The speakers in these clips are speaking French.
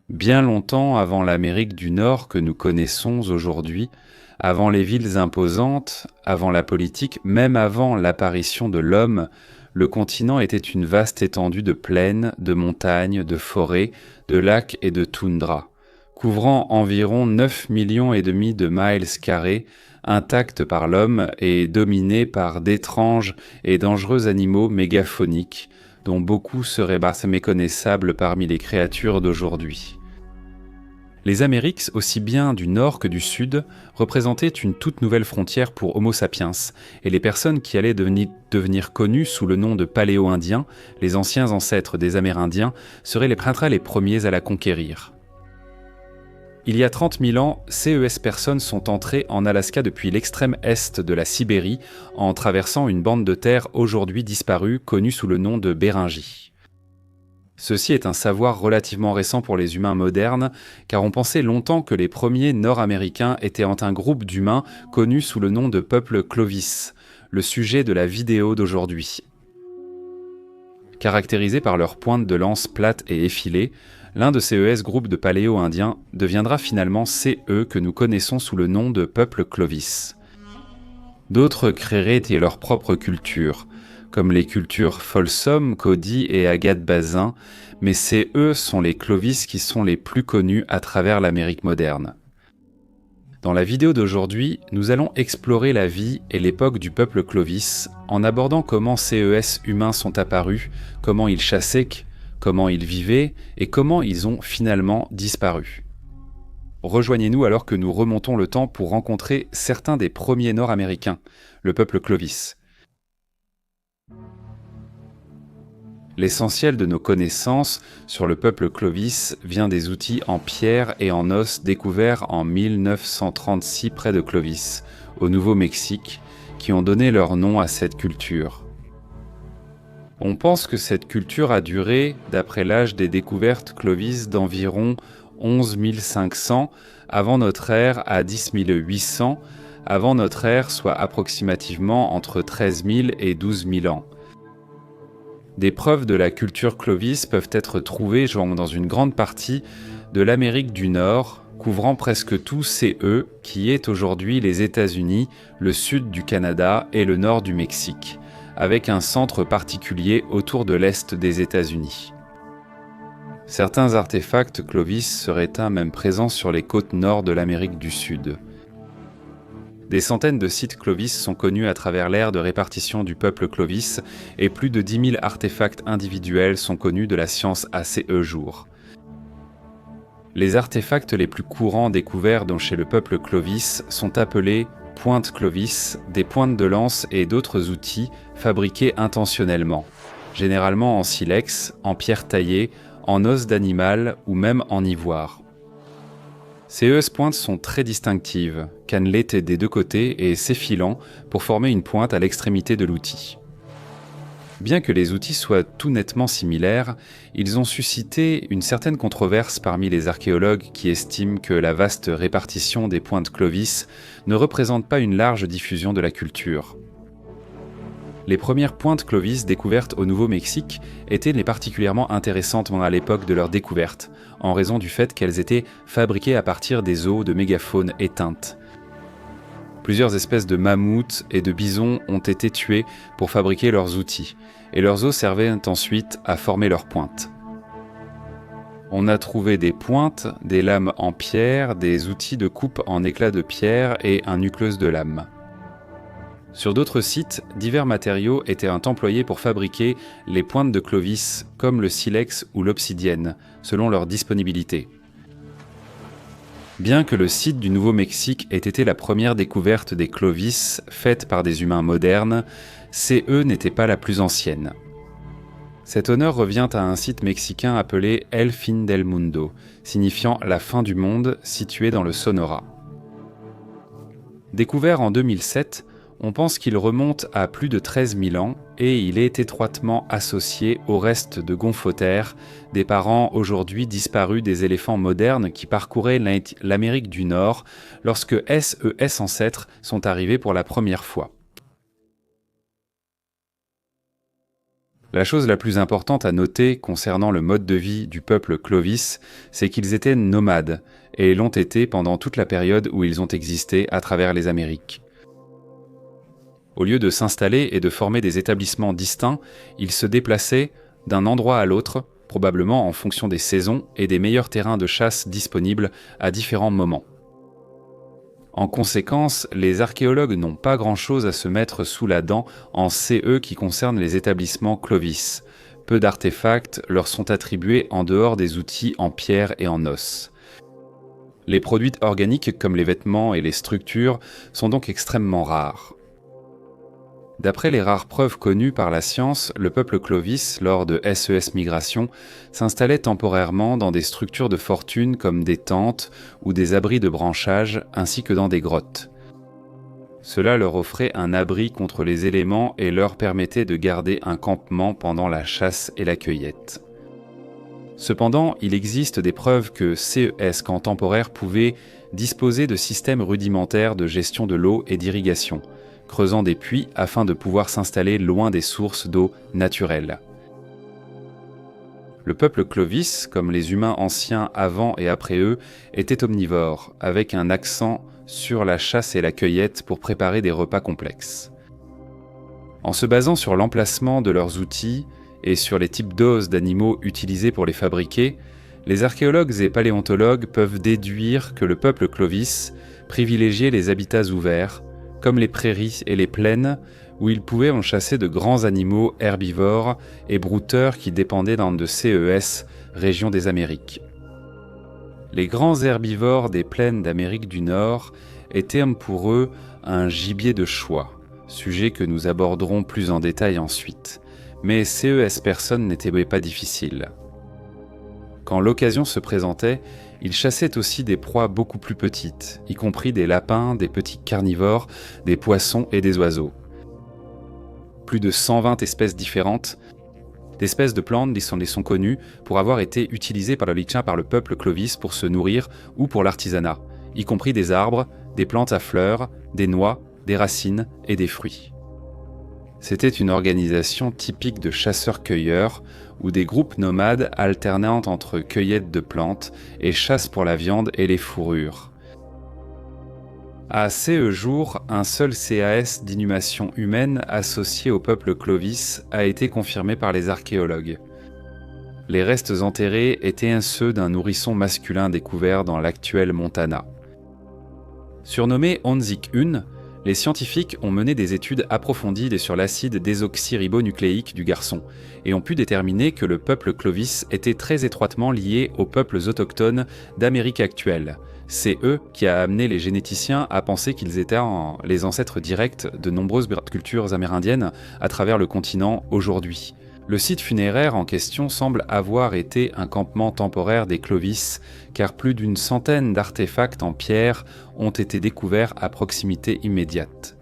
Bien longtemps avant l'Amérique du Nord que nous connaissons aujourd'hui, avant les villes imposantes, avant la politique, même avant l'apparition de l'homme, le continent était une vaste étendue de plaines, de montagnes, de forêts, de lacs et de toundras, couvrant environ 9 millions et demi de miles carrés, intacte par l'homme et dominé par d'étranges et dangereux animaux mégaphoniques, dont beaucoup seraient méconnaissables parmi les créatures d'aujourd'hui. Les Amériques, aussi bien du nord que du sud, représentaient une toute nouvelle frontière pour Homo sapiens, et les personnes qui allaient devenir connues sous le nom de Paléo-Indiens, les anciens ancêtres des Amérindiens, seraient les premiers à la conquérir. Il y a 30 000 ans, CES personnes sont entrées en Alaska depuis l'extrême est de la Sibérie en traversant une bande de terre aujourd'hui disparue connue sous le nom de Béringie. Ceci est un savoir relativement récent pour les humains modernes, car on pensait longtemps que les premiers Nord-Américains étaient un groupe d'humains connus sous le nom de peuple Clovis, le sujet de la vidéo d'aujourd'hui. Caractérisés par leurs pointes de lance plates et effilées, l'un de ces groupes de paléo-indiens deviendra finalement CE que nous connaissons sous le nom de peuple Clovis. D'autres créeraient leur propre culture, comme les cultures Folsom, Cody et Agathe Bazin, mais CE sont les Clovis qui sont les plus connus à travers l'Amérique moderne. Dans la vidéo d'aujourd'hui, nous allons explorer la vie et l'époque du peuple Clovis en abordant comment CES humains sont apparus, comment ils chassaient, comment ils vivaient et comment ils ont finalement disparu. Rejoignez-nous alors que nous remontons le temps pour rencontrer certains des premiers Nord-Américains, le peuple Clovis. L'essentiel de nos connaissances sur le peuple Clovis vient des outils en pierre et en os découverts en 1936 près de Clovis, au Nouveau-Mexique, qui ont donné leur nom à cette culture. On pense que cette culture a duré, d'après l'âge des découvertes Clovis, d'environ 11 500 avant notre ère à 10 800 avant notre ère, soit approximativement entre 13 000 et 12 000 ans. Des preuves de la culture Clovis peuvent être trouvées dans une grande partie de l'Amérique du Nord, couvrant presque tout CE, qui est aujourd'hui les États-Unis, le sud du Canada et le nord du Mexique, avec un centre particulier autour de l'est des États-Unis. Certains artefacts Clovis seraient même présents sur les côtes nord de l'Amérique du Sud. Des centaines de sites Clovis sont connus à travers l'ère de répartition du peuple Clovis et plus de 10 000 artefacts individuels sont connus de la science à CE jours. Les artefacts les plus courants découverts chez le peuple Clovis sont appelés pointes Clovis, des pointes de lance et d'autres outils fabriqués intentionnellement, généralement en silex, en pierre taillée, en os d'animal ou même en ivoire. Ces pointes sont très distinctives, cannelées des deux côtés et s'effilant pour former une pointe à l'extrémité de l'outil. Bien que les outils soient tout nettement similaires, ils ont suscité une certaine controverse parmi les archéologues qui estiment que la vaste répartition des pointes Clovis ne représente pas une large diffusion de la culture. Les premières pointes Clovis découvertes au Nouveau-Mexique étaient les particulièrement intéressantes à l'époque de leur découverte, en raison du fait qu'elles étaient fabriquées à partir des os de mégafaune éteintes. Plusieurs espèces de mammouths et de bisons ont été tués pour fabriquer leurs outils, et leurs os servaient ensuite à former leurs pointes. On a trouvé des pointes, des lames en pierre, des outils de coupe en éclats de pierre et un nucleus de lame. Sur d'autres sites, divers matériaux étaient employés pour fabriquer les pointes de Clovis, comme le silex ou l'obsidienne, selon leur disponibilité. Bien que le site du Nouveau-Mexique ait été la première découverte des Clovis faite par des humains modernes, CE n'était pas la plus ancienne. Cet honneur revient à un site mexicain appelé El Fin del Mundo, signifiant la fin du monde, situé dans le Sonora. Découvert en 2007, on pense qu'il remonte à plus de 13 000 ans et il est étroitement associé au reste de Gomphothère, des parents aujourd'hui disparus des éléphants modernes qui parcouraient l'Amérique du Nord lorsque SES ancêtres sont arrivés pour la première fois. La chose la plus importante à noter concernant le mode de vie du peuple Clovis, c'est qu'ils étaient nomades, et l'ont été pendant toute la période où ils ont existé à travers les Amériques. Au lieu de s'installer et de former des établissements distincts, ils se déplaçaient d'un endroit à l'autre, probablement en fonction des saisons et des meilleurs terrains de chasse disponibles à différents moments. En conséquence, les archéologues n'ont pas grand-chose à se mettre sous la dent en CE qui concerne les établissements Clovis. Peu d'artefacts leur sont attribués en dehors des outils en pierre et en os. Les produits organiques comme les vêtements et les structures sont donc extrêmement rares. D'après les rares preuves connues par la science, le peuple Clovis, lors de SES Migration, s'installait temporairement dans des structures de fortune comme des tentes ou des abris de branchage, ainsi que dans des grottes. Cela leur offrait un abri contre les éléments et leur permettait de garder un campement pendant la chasse et la cueillette. Cependant, il existe des preuves que CES camps temporaires pouvaient disposer de systèmes rudimentaires de gestion de l'eau et d'irrigation, creusant des puits afin de pouvoir s'installer loin des sources d'eau naturelles. Le peuple Clovis, comme les humains anciens avant et après eux, était omnivore, avec un accent sur la chasse et la cueillette pour préparer des repas complexes. En se basant sur l'emplacement de leurs outils et sur les types d'os d'animaux utilisés pour les fabriquer, les archéologues et paléontologues peuvent déduire que le peuple Clovis privilégiait les habitats ouverts, comme les prairies et les plaines, où ils pouvaient en chasser de grands animaux herbivores et brouteurs qui dépendaient d'un de CES, région des Amériques. Les grands herbivores des plaines d'Amérique du Nord étaient pour eux un gibier de choix, sujet que nous aborderons plus en détail ensuite, mais CES personne n'était pas difficile. Quand l'occasion se présentait, ils chassaient aussi des proies beaucoup plus petites, y compris des lapins, des petits carnivores, des poissons et des oiseaux. Plus de 120 espèces différentes d'espèces de plantes sont connues pour avoir été utilisées par le peuple Clovis pour se nourrir ou pour l'artisanat, y compris des arbres, des plantes à fleurs, des noix, des racines et des fruits. C'était une organisation typique de chasseurs-cueilleurs où des groupes nomades alternant entre cueillette de plantes et chasse pour la viande et les fourrures. À ces jours, un seul CAS d'inhumation humaine associé au peuple Clovis a été confirmé par les archéologues. Les restes enterrés étaient ceux d'un nourrisson masculin découvert dans l'actuel Montana. Surnommé Onzik 1, les scientifiques ont mené des études approfondies sur l'acide désoxyribonucléique du garçon et ont pu déterminer que le peuple Clovis était très étroitement lié aux peuples autochtones d'Amérique actuelle. C'est eux qui a amené les généticiens à penser qu'ils étaient les ancêtres directs de nombreuses cultures amérindiennes à travers le continent aujourd'hui. Le site funéraire en question semble avoir été un campement temporaire des Clovis, car plus d'une centaine d'artefacts en pierre ont été découverts à proximité immédiate.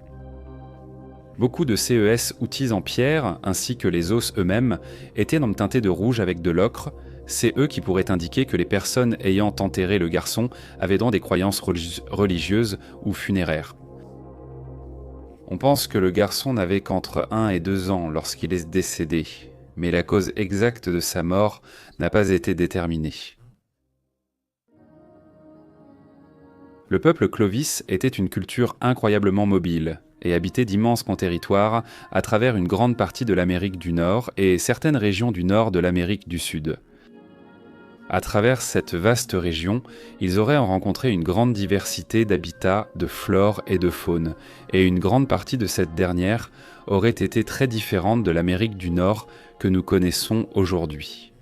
Beaucoup de CES outils en pierre, ainsi que les os eux-mêmes, étaient teintés de rouge avec de l'ocre. C'est eux qui pourraient indiquer que les personnes ayant enterré le garçon avaient des croyances religieuses ou funéraires. On pense que le garçon n'avait qu'entre 1 et 2 ans lorsqu'il est décédé, mais la cause exacte de sa mort n'a pas été déterminée. Le peuple Clovis était une culture incroyablement mobile et habitait d'immenses territoires à travers une grande partie de l'Amérique du Nord et certaines régions du nord de l'Amérique du Sud. À travers cette vaste région, ils auraient rencontré une grande diversité d'habitats, de flore et de faune, et une grande partie de cette dernière aurait été très différente de l'Amérique du Nord que nous connaissons aujourd'hui.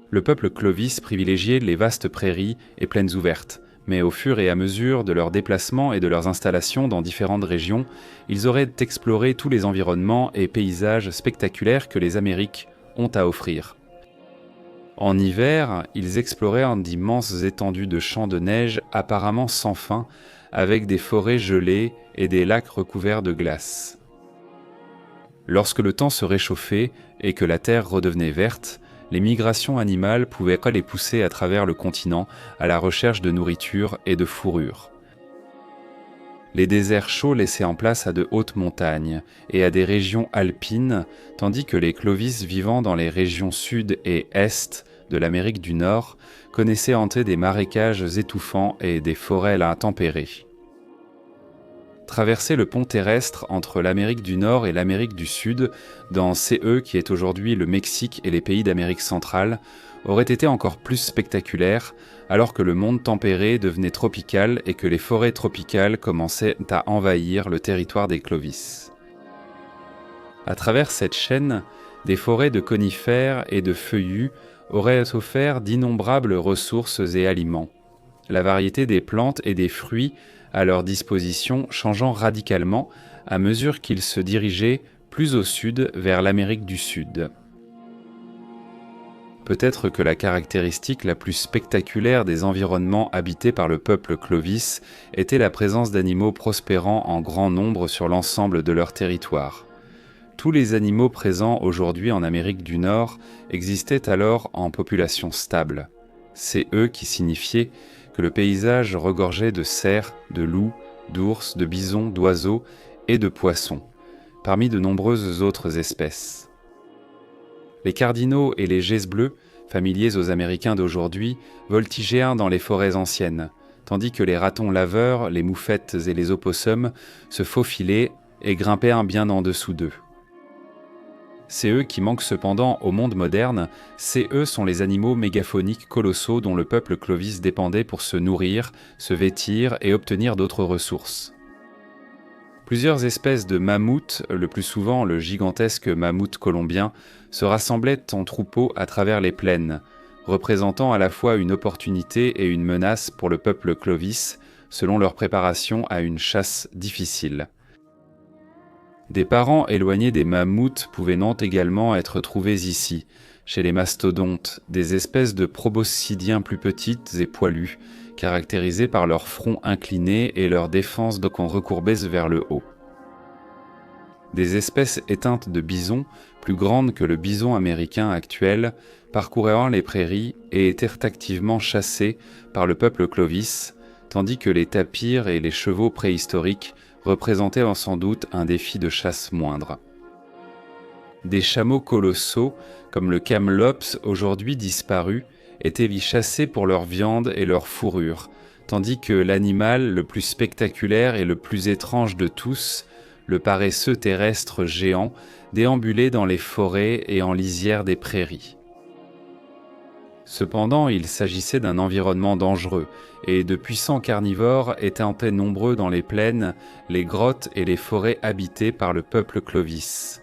Le peuple Clovis privilégiait les vastes prairies et plaines ouvertes, mais au fur et à mesure de leurs déplacements et de leurs installations dans différentes régions, ils auraient exploré tous les environnements et paysages spectaculaires que les Amériques ont à offrir. En hiver, ils exploraient d'immenses étendues de champs de neige apparemment sans fin, avec des forêts gelées et des lacs recouverts de glace. Lorsque le temps se réchauffait et que la terre redevenait verte, les migrations animales pouvaient les pousser à travers le continent à la recherche de nourriture et de fourrure. Les déserts chauds laissaient en place à de hautes montagnes et à des régions alpines, tandis que les Clovis vivant dans les régions sud et est de l'Amérique du Nord connaissaient hanter des marécages étouffants et des forêts intempérées. Traverser le pont terrestre entre l'Amérique du Nord et l'Amérique du Sud, dans CE qui est aujourd'hui le Mexique et les pays d'Amérique centrale, aurait été encore plus spectaculaire, alors que le monde tempéré devenait tropical et que les forêts tropicales commençaient à envahir le territoire des Clovis. À travers cette chaîne, des forêts de conifères et de feuillus auraient offert d'innombrables ressources et aliments. La variété des plantes et des fruits à leur disposition changeant radicalement à mesure qu'ils se dirigeaient plus au sud vers l'Amérique du Sud. Peut-être que la caractéristique la plus spectaculaire des environnements habités par le peuple Clovis était la présence d'animaux prospérant en grand nombre sur l'ensemble de leur territoire. Tous les animaux présents aujourd'hui en Amérique du Nord existaient alors en population stable. C'est eux qui signifiaient que le paysage regorgeait de cerfs, de loups, d'ours, de bisons, d'oiseaux et de poissons, parmi de nombreuses autres espèces. Les cardinaux et les geais bleus, familiers aux Américains d'aujourd'hui, voltigèrent dans les forêts anciennes, tandis que les ratons laveurs, les moufettes et les opossums se faufilaient et grimpèrent bien en dessous d'eux. C'est eux qui manquent cependant au monde moderne, c'est eux sont les animaux mégaphoniques colossaux dont le peuple Clovis dépendait pour se nourrir, se vêtir et obtenir d'autres ressources. Plusieurs espèces de mammouths, le plus souvent le gigantesque mammouth colombien, se rassemblaient en troupeaux à travers les plaines, représentant à la fois une opportunité et une menace pour le peuple Clovis, selon leur préparation à une chasse difficile. Des parents éloignés des mammouths pouvaient non également être trouvés ici, chez les mastodontes, des espèces de proboscidiens plus petites et poilues, caractérisées par leur front incliné et leur défense recourbée vers le haut. Des espèces éteintes de bisons, plus grandes que le bison américain actuel, parcoururent les prairies et étaient activement chassées par le peuple Clovis, tandis que les tapirs et les chevaux préhistoriques représentaient sans doute un défi de chasse moindre. Des chameaux colossaux, comme le Kamlops, aujourd'hui disparu, étaient chassés pour leur viande et leur fourrure, tandis que l'animal le plus spectaculaire et le plus étrange de tous, le paresseux terrestre géant, déambulait dans les forêts et en lisière des prairies. Cependant, il s'agissait d'un environnement dangereux, et de puissants carnivores étaient nombreux dans les plaines, les grottes et les forêts habitées par le peuple Clovis.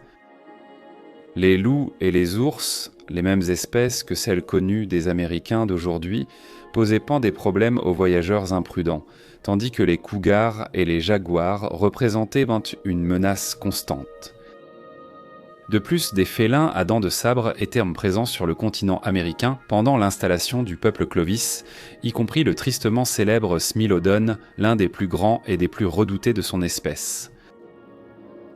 Les loups et les ours, les mêmes espèces que celles connues des Américains d'aujourd'hui, posaient pas des problèmes aux voyageurs imprudents, tandis que les cougars et les jaguars représentaient une menace constante. De plus, des félins à dents de sabre étaient présents sur le continent américain pendant l'installation du peuple Clovis, y compris le tristement célèbre Smilodon, l'un des plus grands et des plus redoutés de son espèce.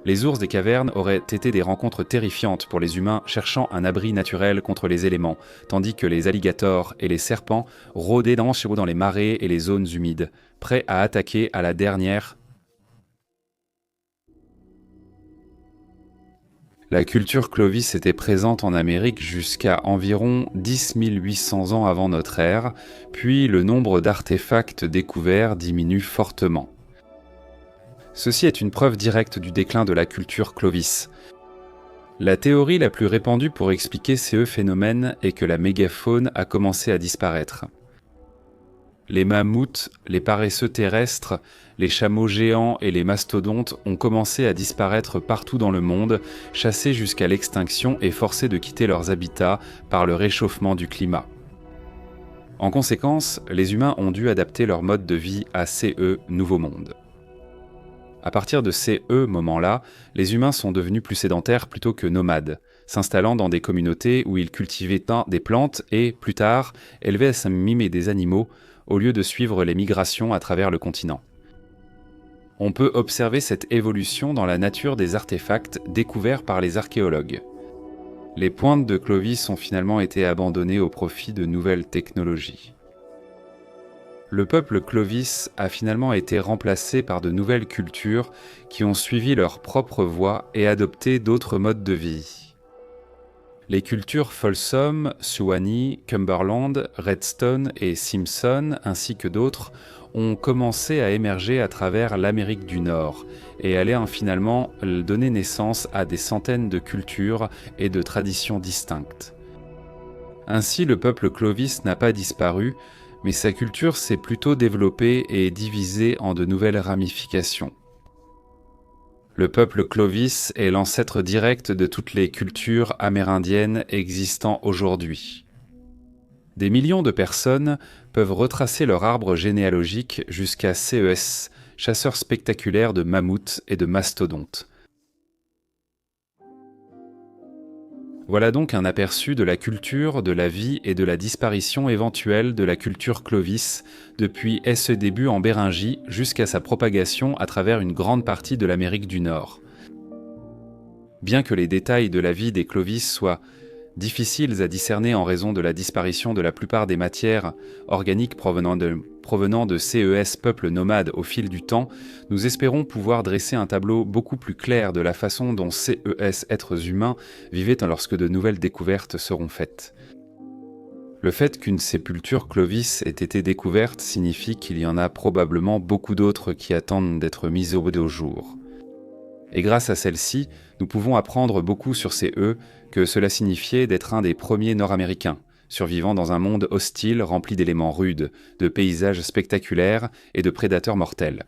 Les ours des cavernes auraient été des rencontres terrifiantes pour les humains cherchant un abri naturel contre les éléments, tandis que les alligators et les serpents rôdaient dans les marais et les zones humides, prêts à attaquer à la dernière. La culture Clovis était présente en Amérique jusqu'à environ 10 800 ans avant notre ère, puis le nombre d'artefacts découverts diminue fortement. Ceci est une preuve directe du déclin de la culture Clovis. La théorie la plus répandue pour expliquer ces phénomènes est que la mégafaune a commencé à disparaître. Les mammouths, les paresseux terrestres, les chameaux géants et les mastodontes ont commencé à disparaître partout dans le monde, chassés jusqu'à l'extinction et forcés de quitter leurs habitats par le réchauffement du climat. En conséquence, les humains ont dû adapter leur mode de vie à CE Nouveau Monde. À partir de ces moments-là, les humains sont devenus plus sédentaires plutôt que nomades, s'installant dans des communautés où ils cultivaient des plantes et, plus tard, élevaient à mimer des animaux au lieu de suivre les migrations à travers le continent. On peut observer cette évolution dans la nature des artefacts découverts par les archéologues. Les pointes de Clovis ont finalement été abandonnées au profit de nouvelles technologies. Le peuple Clovis a finalement été remplacé par de nouvelles cultures qui ont suivi leur propre voie et adopté d'autres modes de vie. Les cultures Folsom, Suwannee, Cumberland, Redstone et Simpson, ainsi que d'autres, ont commencé à émerger à travers l'Amérique du Nord et allaient finalement donner naissance à des centaines de cultures et de traditions distinctes. Ainsi, le peuple Clovis n'a pas disparu, mais sa culture s'est plutôt développée et divisée en de nouvelles ramifications. Le peuple Clovis est l'ancêtre direct de toutes les cultures amérindiennes existant aujourd'hui. Des millions de personnes peuvent retracer leur arbre généalogique jusqu'à CES, chasseurs spectaculaires de mammouths et de mastodontes. Voilà donc un aperçu de la culture, de la vie et de la disparition éventuelle de la culture Clovis depuis ses débuts en Béringie jusqu'à sa propagation à travers une grande partie de l'Amérique du Nord. Bien que les détails de la vie des Clovis soient difficiles à discerner en raison de la disparition de la plupart des matières organiques provenant de CES peuples nomades au fil du temps, nous espérons pouvoir dresser un tableau beaucoup plus clair de la façon dont CES êtres humains vivaient lorsque de nouvelles découvertes seront faites. Le fait qu'une sépulture Clovis ait été découverte signifie qu'il y en a probablement beaucoup d'autres qui attendent d'être mises au jour. Et grâce à celle-ci, nous pouvons apprendre beaucoup sur ces que cela signifiait d'être un des premiers Nord-Américains, survivant dans un monde hostile rempli d'éléments rudes, de paysages spectaculaires et de prédateurs mortels.